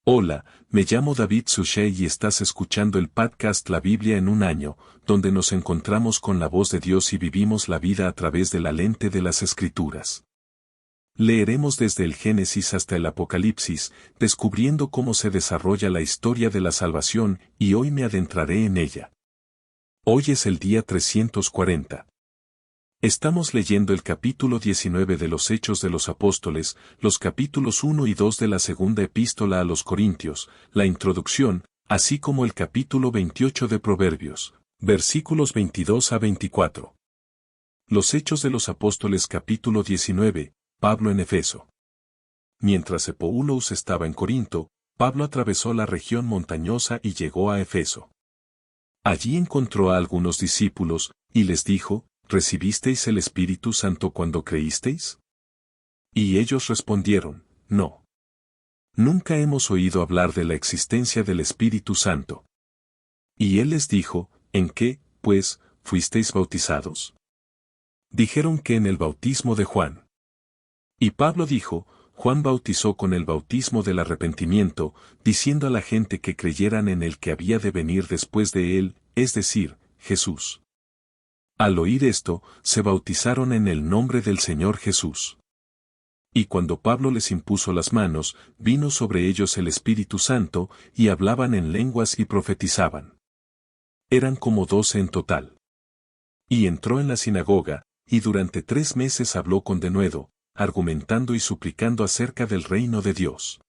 Hola, me llamo David Suchet y estás escuchando el podcast La Biblia en un año, donde nos encontramos con la voz de Dios y vivimos la vida a través de la lente de las Escrituras. Leeremos desde el Génesis hasta el Apocalipsis, descubriendo cómo se desarrolla la historia de la salvación, y hoy me adentraré en ella. Hoy es el día 340. Estamos leyendo el capítulo 19 de los Hechos de los Apóstoles, los capítulos 1 y 2 de la segunda epístola a los Corintios, la introducción, así como el capítulo 28 de Proverbios, versículos 22 a 24. Los Hechos de los Apóstoles capítulo 19, Pablo en Efeso. Mientras Epoulos estaba en Corinto, Pablo atravesó la región montañosa y llegó a Efeso. Allí encontró a algunos discípulos, y les dijo: ¿Recibisteis el Espíritu Santo cuando creísteis? Y ellos respondieron: No. Nunca hemos oído hablar de la existencia del Espíritu Santo. Y él les dijo: ¿En qué, pues, fuisteis bautizados? Dijeron que en el bautismo de Juan. Y Pablo dijo: Juan bautizó con el bautismo del arrepentimiento, diciendo a la gente que creyeran en el que había de venir después de él, es decir, Jesús. Al oír esto, se bautizaron en el nombre del Señor Jesús. Y cuando Pablo les impuso las manos, vino sobre ellos el Espíritu Santo, y hablaban en lenguas y profetizaban. Eran como 12 en total. Y entró en la sinagoga, y durante 3 meses habló con denuedo, argumentando y suplicando acerca del reino de Dios.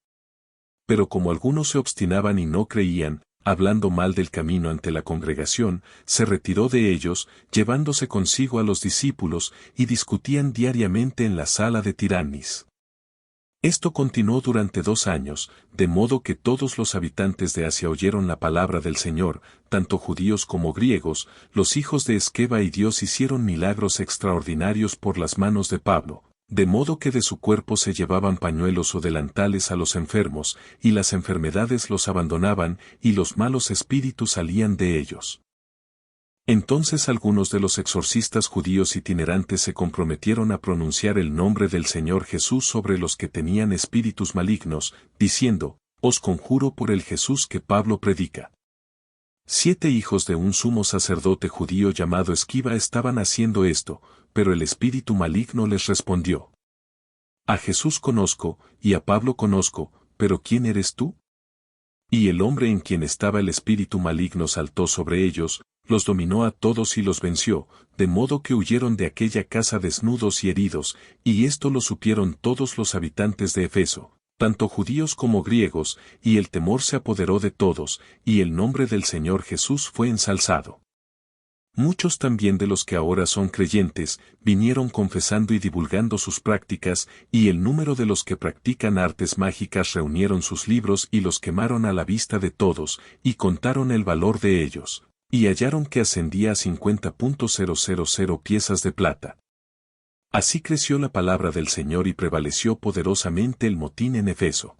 Pero como algunos se obstinaban y no creían, hablando mal del camino ante la congregación, se retiró de ellos, llevándose consigo a los discípulos, y discutían diariamente en la sala de Tiranis. Esto continuó durante 2 años, de modo que todos los habitantes de Asia oyeron la palabra del Señor, tanto judíos como griegos. Los hijos de Esqueva y Dios hicieron milagros extraordinarios por las manos de Pablo, de modo que de su cuerpo se llevaban pañuelos o delantales a los enfermos, y las enfermedades los abandonaban, y los malos espíritus salían de ellos. Entonces algunos de los exorcistas judíos itinerantes se comprometieron a pronunciar el nombre del Señor Jesús sobre los que tenían espíritus malignos, diciendo: Os conjuro por el Jesús que Pablo predica. 7 hijos de un sumo sacerdote judío llamado Esquiva estaban haciendo esto, pero el espíritu maligno les respondió: A Jesús conozco, y a Pablo conozco, pero ¿quién eres tú? Y el hombre en quien estaba el espíritu maligno saltó sobre ellos, los dominó a todos y los venció, de modo que huyeron de aquella casa desnudos y heridos, y esto lo supieron todos los habitantes de Efeso, tanto judíos como griegos, y el temor se apoderó de todos, y el nombre del Señor Jesús fue ensalzado. Muchos también de los que ahora son creyentes, vinieron confesando y divulgando sus prácticas, y el número de los que practican artes mágicas reunieron sus libros y los quemaron a la vista de todos, y contaron el valor de ellos, y hallaron que ascendía a 50,000 piezas de plata. Así creció la palabra del Señor y prevaleció poderosamente el motín en Efeso.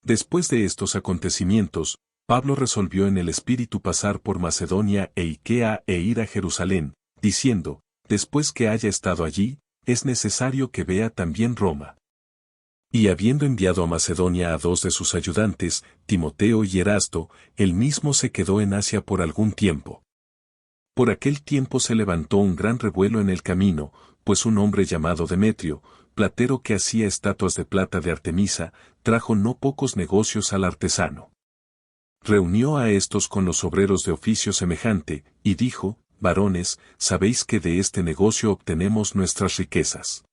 Después de estos acontecimientos, Pablo resolvió en el espíritu pasar por Macedonia e Ikea e ir a Jerusalén, diciendo: después que haya estado allí, es necesario que vea también Roma. Y habiendo enviado a Macedonia a 2 de sus ayudantes, Timoteo y Erasto, él mismo se quedó en Asia por algún tiempo. Por aquel tiempo se levantó un gran revuelo en el camino, pues un hombre llamado Demetrio, platero que hacía estatuas de plata de Artemisa, trajo no pocos negocios al artesano. Reunió a estos con los obreros de oficio semejante, y dijo: varones, sabéis que de este negocio obtenemos nuestras riquezas.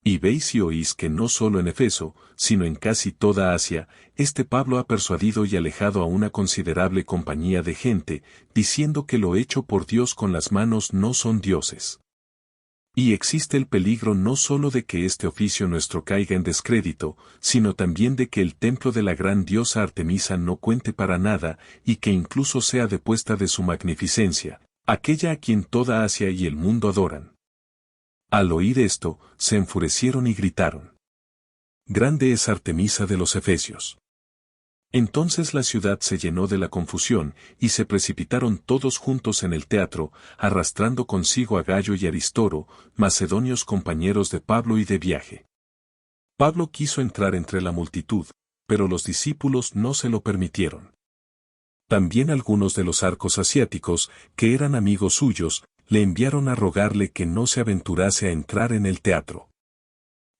Y veis y oís que no solo en Efeso, sino en casi toda Asia, este Pablo ha persuadido y alejado a una considerable compañía de gente, diciendo que lo hecho por Dios con las manos no son dioses. Y existe el peligro no solo de que este oficio nuestro caiga en descrédito, sino también de que el templo de la gran diosa Artemisa no cuente para nada, y que incluso sea depuesta de su magnificencia, aquella a quien toda Asia y el mundo adoran. Al oír esto, se enfurecieron y gritaron: Grande es Artemisa de los Efesios. Entonces la ciudad se llenó de la confusión, y se precipitaron todos juntos en el teatro, arrastrando consigo a Gayo y Aristoro, macedonios compañeros de Pablo y de viaje. Pablo quiso entrar entre la multitud, pero los discípulos no se lo permitieron. También algunos de los arcos asiáticos, que eran amigos suyos, le enviaron a rogarle que no se aventurase a entrar en el teatro.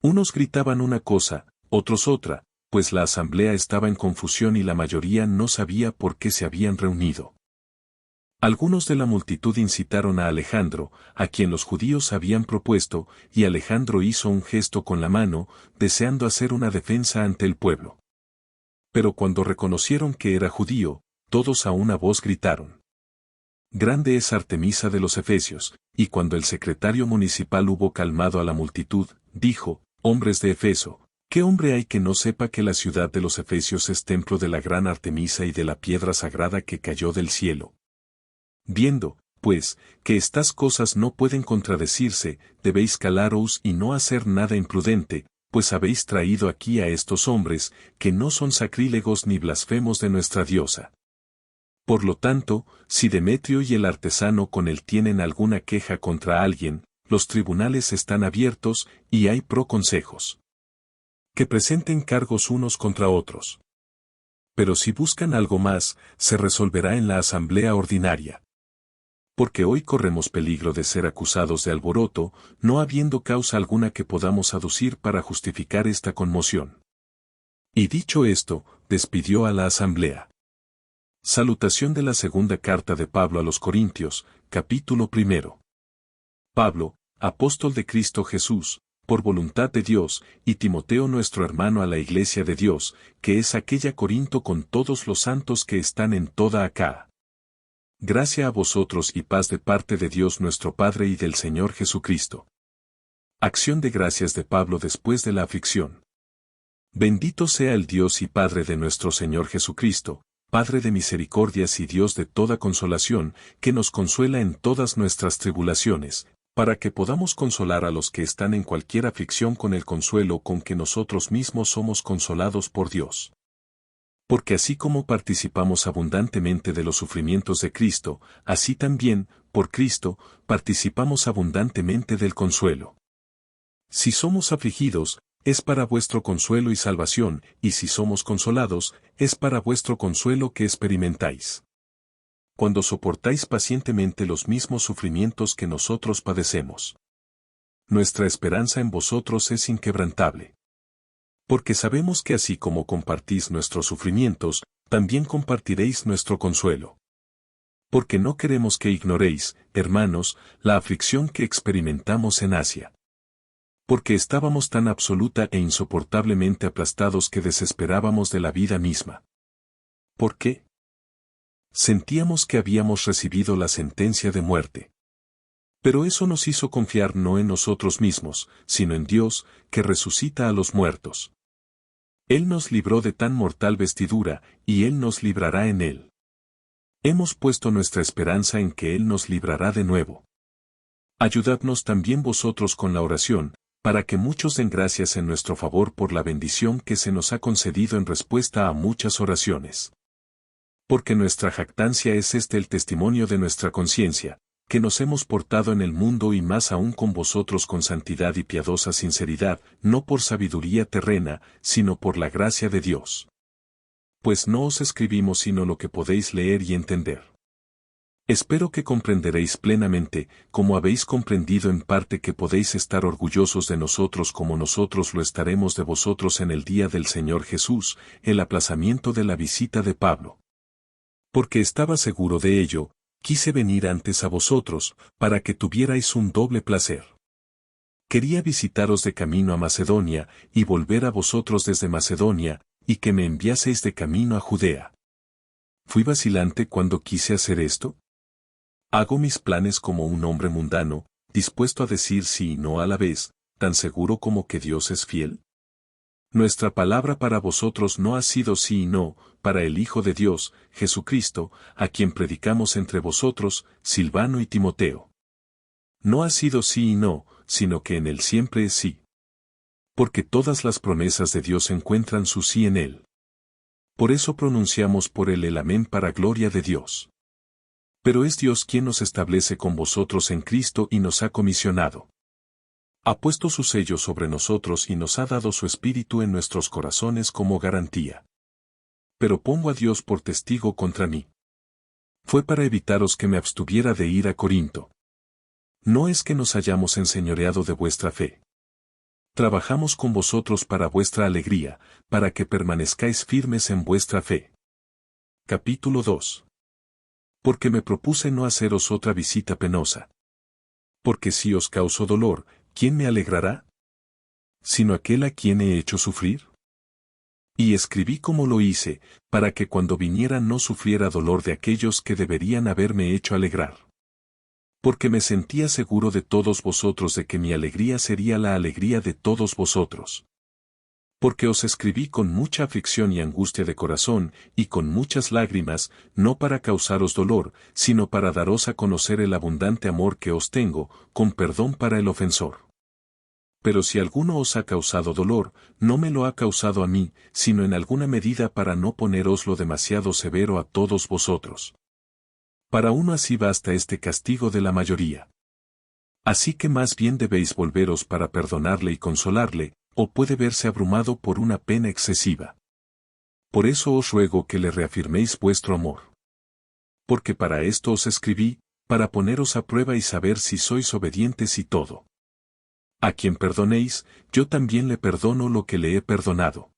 Unos gritaban una cosa, otros otra, pues la asamblea estaba en confusión y la mayoría no sabía por qué se habían reunido. Algunos de la multitud incitaron a Alejandro, a quien los judíos habían propuesto, y Alejandro hizo un gesto con la mano, deseando hacer una defensa ante el pueblo. Pero cuando reconocieron que era judío, todos a una voz gritaron: «Grande es Artemisa de los Efesios», y cuando el secretario municipal hubo calmado a la multitud, dijo: «Hombres de Efeso, ¿qué hombre hay que no sepa que la ciudad de los Efesios es templo de la gran Artemisa y de la piedra sagrada que cayó del cielo? Viendo, pues, que estas cosas no pueden contradecirse, debéis calaros y no hacer nada imprudente, pues habéis traído aquí a estos hombres, que no son sacrílegos ni blasfemos de nuestra diosa. Por lo tanto, si Demetrio y el artesano con él tienen alguna queja contra alguien, los tribunales están abiertos y hay proconsejos. Que presenten cargos unos contra otros. Pero si buscan algo más, se resolverá en la asamblea ordinaria. Porque hoy corremos peligro de ser acusados de alboroto, no habiendo causa alguna que podamos aducir para justificar esta conmoción». Y dicho esto, despidió a la asamblea. Salutación de la segunda carta de Pablo a los Corintios, capítulo 1. Pablo, apóstol de Cristo Jesús, por voluntad de Dios, y Timoteo nuestro hermano a la iglesia de Dios, que es aquella Corinto con todos los santos que están en toda Acaya. Gracia a vosotros y paz de parte de Dios nuestro Padre y del Señor Jesucristo. Acción de gracias de Pablo después de la aflicción. Bendito sea el Dios y Padre de nuestro Señor Jesucristo, Padre de misericordias y Dios de toda consolación, que nos consuela en todas nuestras tribulaciones, para que podamos consolar a los que están en cualquier aflicción con el consuelo con que nosotros mismos somos consolados por Dios. Porque así como participamos abundantemente de los sufrimientos de Cristo, así también, por Cristo, participamos abundantemente del consuelo. Si somos afligidos, es para vuestro consuelo y salvación, y si somos consolados, es para vuestro consuelo que experimentáis. Cuando soportáis pacientemente los mismos sufrimientos que nosotros padecemos. Nuestra esperanza en vosotros es inquebrantable. Porque sabemos que así como compartís nuestros sufrimientos, también compartiréis nuestro consuelo. Porque no queremos que ignoréis, hermanos, la aflicción que experimentamos en Asia. Porque estábamos tan absoluta e insoportablemente aplastados que desesperábamos de la vida misma. ¿Por qué? Sentíamos que habíamos recibido la sentencia de muerte. Pero eso nos hizo confiar no en nosotros mismos, sino en Dios, que resucita a los muertos. Él nos libró de tan mortal vestidura, y Él nos librará en Él. Hemos puesto nuestra esperanza en que Él nos librará de nuevo. Ayudadnos también vosotros con la oración, para que muchos den gracias en nuestro favor por la bendición que se nos ha concedido en respuesta a muchas oraciones. Porque nuestra jactancia es el testimonio de nuestra conciencia, que nos hemos portado en el mundo y más aún con vosotros con santidad y piadosa sinceridad, no por sabiduría terrena, sino por la gracia de Dios. Pues no os escribimos sino lo que podéis leer y entender. Espero que comprenderéis plenamente, como habéis comprendido en parte, que podéis estar orgullosos de nosotros como nosotros lo estaremos de vosotros en el día del Señor Jesús, el aplazamiento de la visita de Pablo. Porque estaba seguro de ello, quise venir antes a vosotros, para que tuvierais un doble placer. Quería visitaros de camino a Macedonia, y volver a vosotros desde Macedonia, y que me enviaseis de camino a Judea. ¿Fui vacilante cuando quise hacer esto? Hago mis planes como un hombre mundano, dispuesto a decir sí y no a la vez, tan seguro como que Dios es fiel. Nuestra palabra para vosotros no ha sido sí y no, para el Hijo de Dios, Jesucristo, a quien predicamos entre vosotros, Silvano y Timoteo. No ha sido sí y no, sino que en él siempre es sí. Porque todas las promesas de Dios encuentran su sí en él. Por eso pronunciamos por él el amén para gloria de Dios. Pero es Dios quien nos establece con vosotros en Cristo y nos ha comisionado. Ha puesto su sello sobre nosotros y nos ha dado su Espíritu en nuestros corazones como garantía. Pero pongo a Dios por testigo contra mí. Fue para evitaros que me abstuviera de ir a Corinto. No es que nos hayamos enseñoreado de vuestra fe. Trabajamos con vosotros para vuestra alegría, para que permanezcáis firmes en vuestra fe. Capítulo 2. Porque me propuse no haceros otra visita penosa. Porque si os causo dolor, ¿quién me alegrará? ¿Sino aquel a quien he hecho sufrir? Y escribí como lo hice, para que cuando viniera no sufriera dolor de aquellos que deberían haberme hecho alegrar. Porque me sentía seguro de todos vosotros de que mi alegría sería la alegría de todos vosotros. Porque os escribí con mucha aflicción y angustia de corazón, y con muchas lágrimas, no para causaros dolor, sino para daros a conocer el abundante amor que os tengo, con perdón para el ofensor. Pero si alguno os ha causado dolor, no me lo ha causado a mí, sino en alguna medida para no poneroslo demasiado severo a todos vosotros. Para uno así basta este castigo de la mayoría. Así que más bien debéis volveros para perdonarle y consolarle, o puede verse abrumado por una pena excesiva. Por eso os ruego que le reafirméis vuestro amor. Porque para esto os escribí, para poneros a prueba y saber si sois obedientes y todo. A quien perdonéis, yo también le perdono lo que le he perdonado.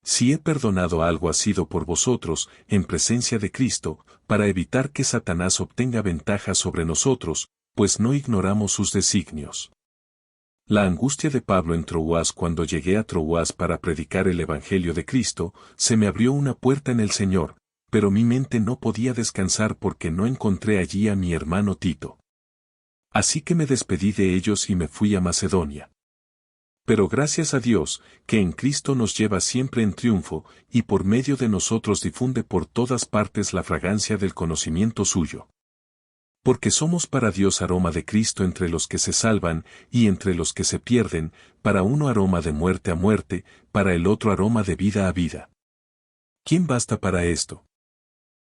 Si he perdonado algo ha sido por vosotros, en presencia de Cristo, para evitar que Satanás obtenga ventaja sobre nosotros, pues no ignoramos sus designios. La angustia de Pablo en Troas. Cuando llegué a Troas para predicar el Evangelio de Cristo, se me abrió una puerta en el Señor, pero mi mente no podía descansar porque no encontré allí a mi hermano Tito. Así que me despedí de ellos y me fui a Macedonia. Pero gracias a Dios, que en Cristo nos lleva siempre en triunfo, y por medio de nosotros difunde por todas partes la fragancia del conocimiento suyo. Porque somos para Dios aroma de Cristo entre los que se salvan, y entre los que se pierden, para uno aroma de muerte a muerte, para el otro aroma de vida a vida. ¿Quién basta para esto?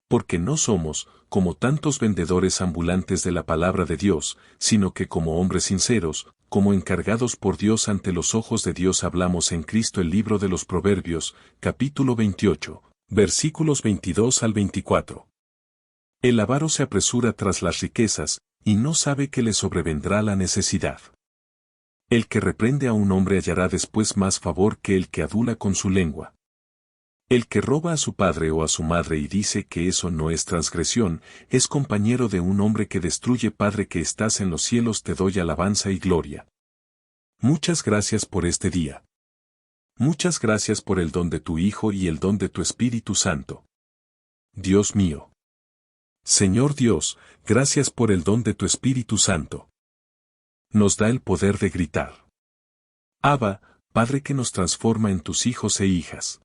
Porque no somos, como tantos vendedores ambulantes de la palabra de Dios, sino que como hombres sinceros, como encargados por Dios ante los ojos de Dios hablamos en Cristo. El libro de los Proverbios, capítulo 28, versículos 22 al 24. El avaro se apresura tras las riquezas, y no sabe que le sobrevendrá la necesidad. El que reprende a un hombre hallará después más favor que el que adula con su lengua. El que roba a su padre o a su madre y dice que eso no es transgresión, es compañero de un hombre que destruye. Padre que estás en los cielos, te doy alabanza y gloria. Muchas gracias por este día. Muchas gracias por el don de tu Hijo y el don de tu Espíritu Santo. Dios mío. Señor Dios, gracias por el don de tu Espíritu Santo. Nos da el poder de gritar. Abba, Padre, que nos transforma en tus hijos e hijas.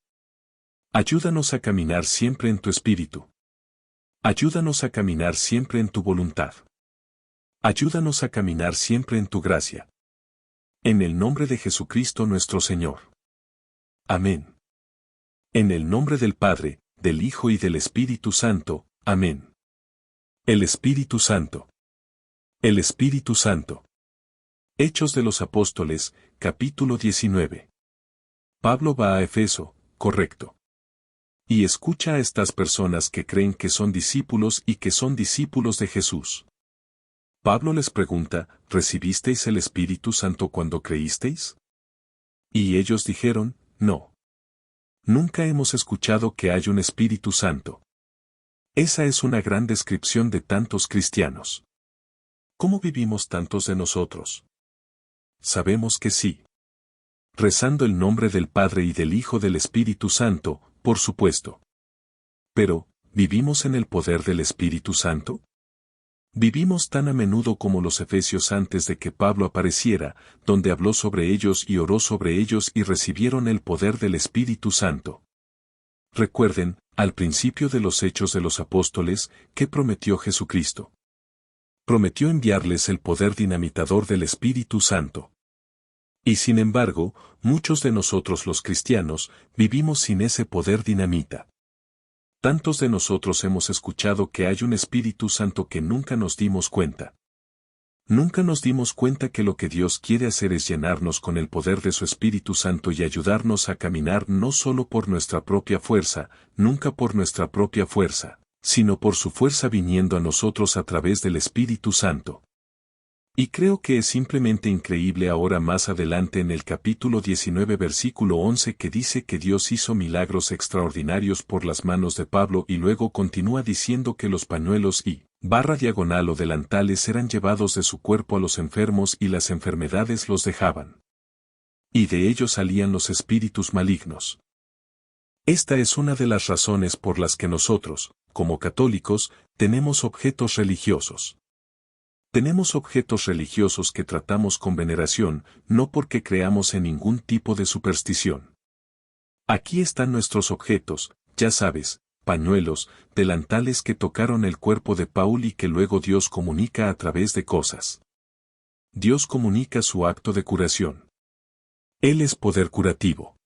Ayúdanos a caminar siempre en tu espíritu. Ayúdanos a caminar siempre en tu voluntad. Ayúdanos a caminar siempre en tu gracia. En el nombre de Jesucristo nuestro Señor. Amén. En el nombre del Padre, del Hijo y del Espíritu Santo. Amén. El Espíritu Santo. El Espíritu Santo. Hechos de los Apóstoles, capítulo 19. Pablo va a Efeso, correcto. Y escucha a estas personas que creen que son discípulos y que son discípulos de Jesús. Pablo les pregunta, ¿recibisteis el Espíritu Santo cuando creísteis? Y ellos dijeron, no. Nunca hemos escuchado que hay un Espíritu Santo. Esa es una gran descripción de tantos cristianos. ¿Cómo vivimos tantos de nosotros? Sabemos que sí. Rezando el nombre del Padre y del Hijo del Espíritu Santo, por supuesto. Pero, ¿vivimos en el poder del Espíritu Santo? Vivimos tan a menudo como los efesios antes de que Pablo apareciera, donde habló sobre ellos y oró sobre ellos y recibieron el poder del Espíritu Santo. Recuerden, al principio de los Hechos de los Apóstoles, ¿qué prometió Jesucristo? Prometió enviarles el poder dinamitador del Espíritu Santo. Y sin embargo, muchos de nosotros los cristianos, vivimos sin ese poder dinamita. Tantos de nosotros hemos escuchado que hay un Espíritu Santo que nunca nos dimos cuenta. Nunca nos dimos cuenta que lo que Dios quiere hacer es llenarnos con el poder de su Espíritu Santo y ayudarnos a caminar no solo por nuestra propia fuerza, nunca por nuestra propia fuerza, sino por su fuerza viniendo a nosotros a través del Espíritu Santo. Y creo que es simplemente increíble ahora más adelante en el capítulo 19 versículo 11 que dice que Dios hizo milagros extraordinarios por las manos de Pablo y luego continúa diciendo que los pañuelos y /diagonal o delantales eran llevados de su cuerpo a los enfermos y las enfermedades los dejaban. Y de ellos salían los espíritus malignos. Esta es una de las razones por las que nosotros, como católicos, tenemos objetos religiosos. Tenemos objetos religiosos que tratamos con veneración, no porque creamos en ningún tipo de superstición. Aquí están nuestros objetos, ya sabes, pañuelos, delantales que tocaron el cuerpo de Paul y que luego Dios comunica a través de cosas. Dios comunica su acto de curación. Él es poder curativo.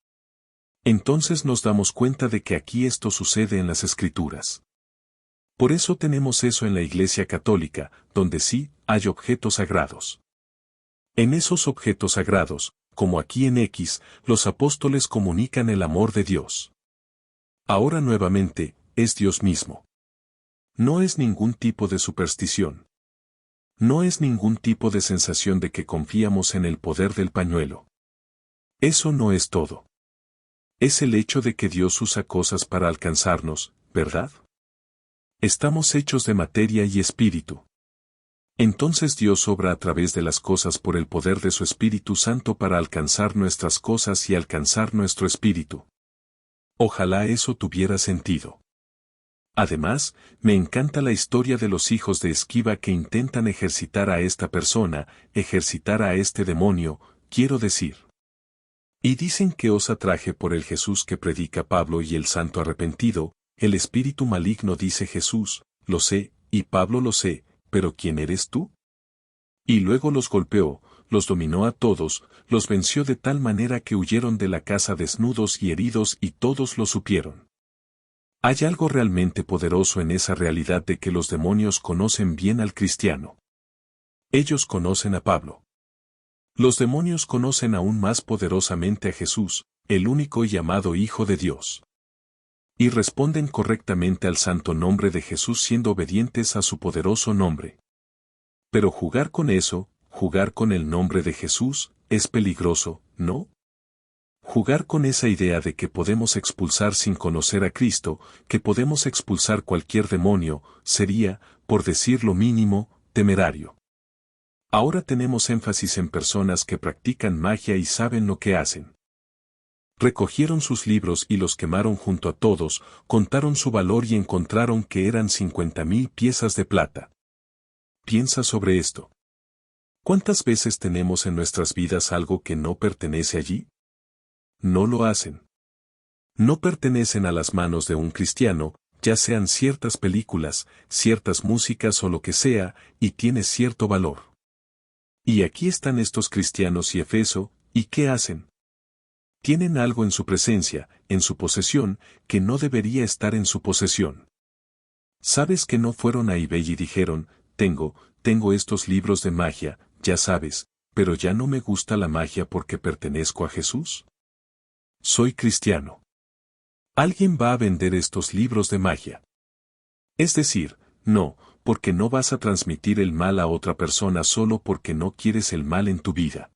Entonces nos damos cuenta de que aquí esto sucede en las Escrituras. Por eso tenemos eso en la Iglesia Católica, donde sí, hay objetos sagrados. En esos objetos sagrados, como aquí en X, los apóstoles comunican el amor de Dios. Ahora nuevamente, es Dios mismo. No es ningún tipo de superstición. No es ningún tipo de sensación de que confiamos en el poder del pañuelo. Eso no es todo. Es el hecho de que Dios usa cosas para alcanzarnos, ¿verdad? Estamos hechos de materia y espíritu. Entonces Dios obra a través de las cosas por el poder de su Espíritu Santo para alcanzar nuestras cosas y alcanzar nuestro espíritu. Ojalá eso tuviera sentido. Además, me encanta la historia de los hijos de Esquiva que intentan ejercitar a esta persona, ejercitar a este demonio, quiero decir. Y dicen que os atraje por el Jesús que predica Pablo y el santo arrepentido. El espíritu maligno dice Jesús, lo sé, y Pablo lo sé, pero ¿quién eres tú? Y luego los golpeó, los dominó a todos, los venció de tal manera que huyeron de la casa desnudos y heridos y todos lo supieron. Hay algo realmente poderoso en esa realidad de que los demonios conocen bien al cristiano. Ellos conocen a Pablo. Los demonios conocen aún más poderosamente a Jesús, el único y amado Hijo de Dios. Y responden correctamente al santo nombre de Jesús siendo obedientes a su poderoso nombre. Pero jugar con eso, jugar con el nombre de Jesús, es peligroso, ¿no? Jugar con esa idea de que podemos expulsar sin conocer a Cristo, que podemos expulsar cualquier demonio, sería, por decir lo mínimo, temerario. Ahora tenemos énfasis en personas que practican magia y saben lo que hacen. Recogieron sus libros y los quemaron junto a todos, contaron su valor y encontraron que eran 50,000 piezas de plata. Piensa sobre esto. ¿Cuántas veces tenemos en nuestras vidas algo que no pertenece allí? No lo hacen. No pertenecen a las manos de un cristiano, ya sean ciertas películas, ciertas músicas o lo que sea, y tiene cierto valor. Y aquí están estos cristianos y Efeso, ¿y qué hacen? Tienen algo en su presencia, en su posesión, que no debería estar en su posesión. ¿Sabes que no fueron a eBay y dijeron, tengo estos libros de magia, ya sabes, pero ya no me gusta la magia porque pertenezco a Jesús? Soy cristiano. Alguien va a vender estos libros de magia. Es decir, no, porque no vas a transmitir el mal a otra persona solo porque no quieres el mal en tu vida.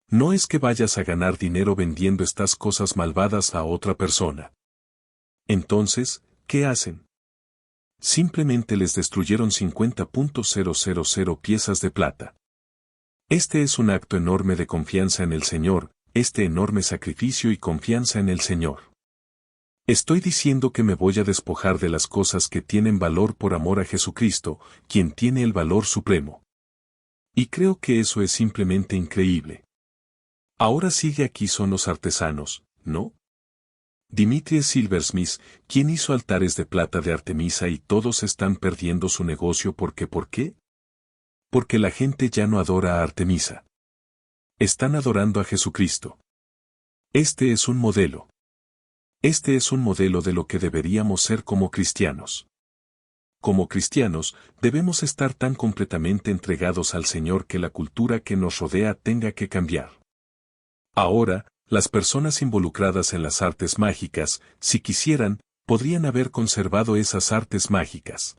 No es que vayas a ganar dinero vendiendo estas cosas malvadas a otra persona. Entonces, ¿qué hacen? Simplemente les destruyeron 50,000 piezas de plata. Este es un acto enorme de confianza en el Señor, este enorme sacrificio y confianza en el Señor. Estoy diciendo que me voy a despojar de las cosas que tienen valor por amor a Jesucristo, quien tiene el valor supremo. Y creo que eso es simplemente increíble. Ahora sigue aquí son los artesanos, ¿no? Dimitri Silversmith, quien hizo altares de plata de Artemisa y todos están perdiendo su negocio ¿por qué? Porque la gente ya no adora a Artemisa. Están adorando a Jesucristo. Este es un modelo. Este es un modelo de lo que deberíamos ser como cristianos. Como cristianos, debemos estar tan completamente entregados al Señor que la cultura que nos rodea tenga que cambiar. Ahora, las personas involucradas en las artes mágicas, si quisieran, podrían haber conservado esas artes mágicas.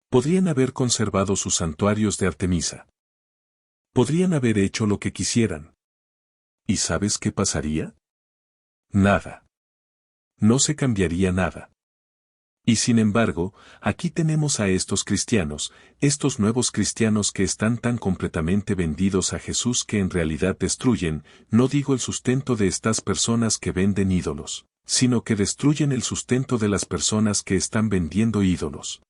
Podrían haber conservado sus santuarios de Artemisa. Podrían haber hecho lo que quisieran. ¿Y sabes qué pasaría? Nada. No se cambiaría nada. Y sin embargo, aquí tenemos a estos cristianos, estos nuevos cristianos que están tan completamente vendidos a Jesús que en realidad destruyen, no digo el sustento de estas personas que venden ídolos, sino que destruyen el sustento de las personas que están vendiendo ídolos.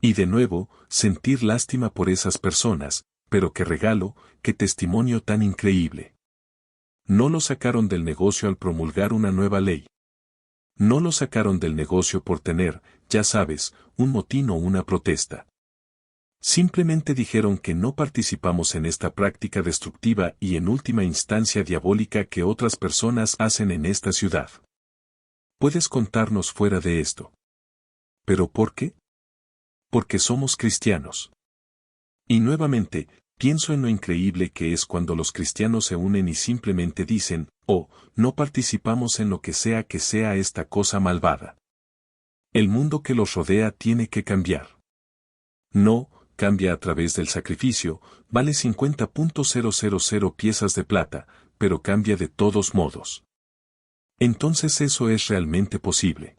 Y de nuevo, sentir lástima por esas personas, pero qué regalo, qué testimonio tan increíble. No lo sacaron del negocio al promulgar una nueva ley. No lo sacaron del negocio por tener, ya sabes, un motín o una protesta. Simplemente dijeron que no participamos en esta práctica destructiva y en última instancia diabólica que otras personas hacen en esta ciudad. ¿Puedes contarnos fuera de esto? ¿Pero por qué? Porque somos cristianos. Y nuevamente, pienso en lo increíble que es cuando los cristianos se unen y simplemente dicen, oh, no participamos en lo que sea esta cosa malvada. El mundo que los rodea tiene que cambiar. No, cambia a través del sacrificio, vale 50.000 piezas de plata, pero cambia de todos modos. Entonces eso es realmente posible.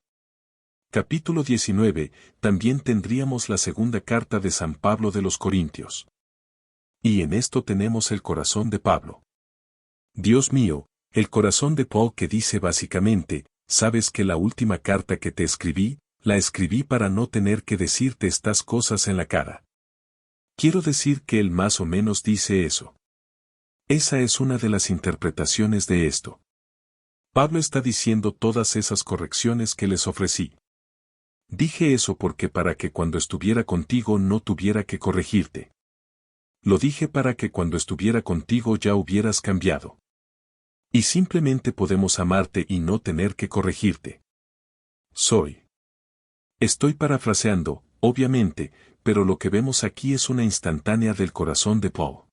Capítulo 19, también tendríamos la segunda carta de San Pablo de los Corintios. Y en esto tenemos el corazón de Pablo. Dios mío, el corazón de Paul que dice básicamente, sabes que la última carta que te escribí, la escribí para no tener que decirte estas cosas en la cara. Quiero decir que él más o menos dice eso. Esa es una de las interpretaciones de esto. Pablo está diciendo todas esas correcciones que les ofrecí. Dije eso porque para que cuando estuviera contigo no tuviera que corregirte. Lo dije para que cuando estuviera contigo ya hubieras cambiado. Y simplemente podemos amarte y no tener que corregirte. Estoy parafraseando, obviamente, pero lo que vemos aquí es una instantánea del corazón de Paul.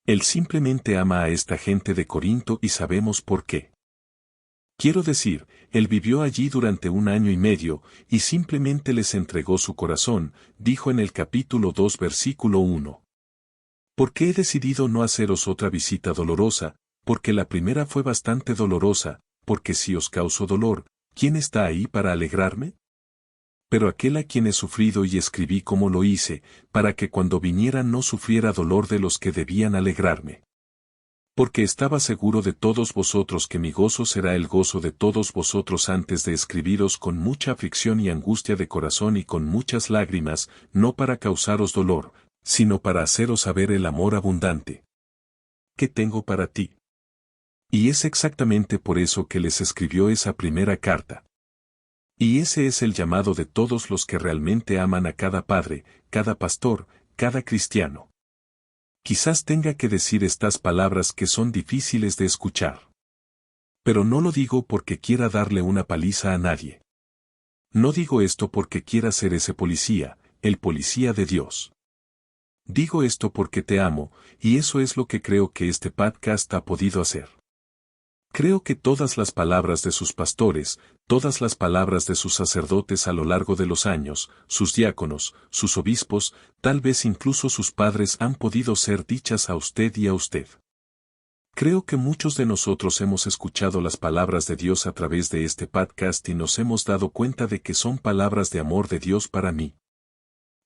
Él simplemente ama a esta gente de Corinto y sabemos por qué. Quiero decir, él vivió allí durante 1 año y medio, y simplemente les entregó su corazón, dijo en el capítulo 2 versículo 1. ¿Por qué he decidido no haceros otra visita dolorosa? Porque la primera fue bastante dolorosa, porque si os causo dolor, ¿quién está ahí para alegrarme? Pero aquel a quien he sufrido y escribí como lo hice, para que cuando viniera no sufriera dolor de los que debían alegrarme. Porque estaba seguro de todos vosotros que mi gozo será el gozo de todos vosotros antes de escribiros con mucha aflicción y angustia de corazón y con muchas lágrimas, no para causaros dolor, sino para haceros saber el amor abundante que tengo para ti. Y es exactamente por eso que les escribió esa primera carta. Y ese es el llamado de todos los que realmente aman a cada padre, cada pastor, cada cristiano. Quizás tenga que decir estas palabras que son difíciles de escuchar. Pero no lo digo porque quiera darle una paliza a nadie. No digo esto porque quiera ser ese policía, el policía de Dios. Digo esto porque te amo, y eso es lo que creo que este podcast ha podido hacer. Creo que todas las palabras de sus pastores, todas las palabras de sus sacerdotes a lo largo de los años, sus diáconos, sus obispos, tal vez incluso sus padres han podido ser dichas a usted y a usted. Creo que muchos de nosotros hemos escuchado las palabras de Dios a través de este podcast y nos hemos dado cuenta de que son palabras de amor de Dios para mí.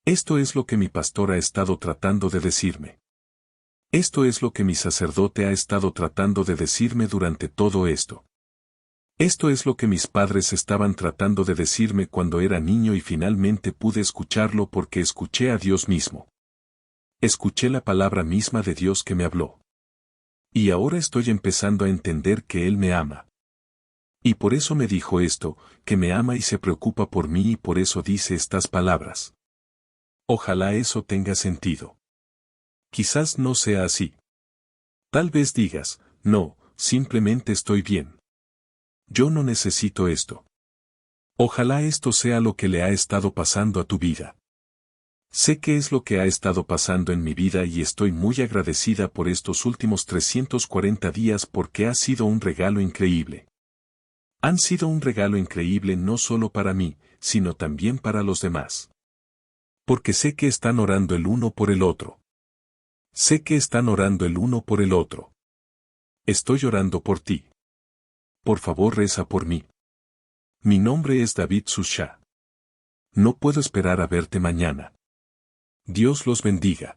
Esto es lo que mi pastor ha estado tratando de decirme. Esto es lo que mi sacerdote ha estado tratando de decirme durante todo esto. Esto es lo que mis padres estaban tratando de decirme cuando era niño y finalmente pude escucharlo porque escuché a Dios mismo. Escuché la palabra misma de Dios que me habló. Y ahora estoy empezando a entender que Él me ama. Y por eso me dijo esto, que me ama y se preocupa por mí y por eso dice estas palabras. Ojalá eso tenga sentido. Quizás no sea así. Tal vez digas, no, simplemente estoy bien. Yo no necesito esto. Ojalá esto sea lo que le ha estado pasando a tu vida. Sé que es lo que ha estado pasando en mi vida y estoy muy agradecida por estos últimos 340 días porque ha sido un regalo increíble. Han sido un regalo increíble no solo para mí, sino también para los demás. Porque sé que están orando el uno por el otro. Sé que están orando el uno por el otro. Estoy orando por ti. Por favor, reza por mí. Mi nombre es David Susha. No puedo esperar a verte mañana. Dios los bendiga.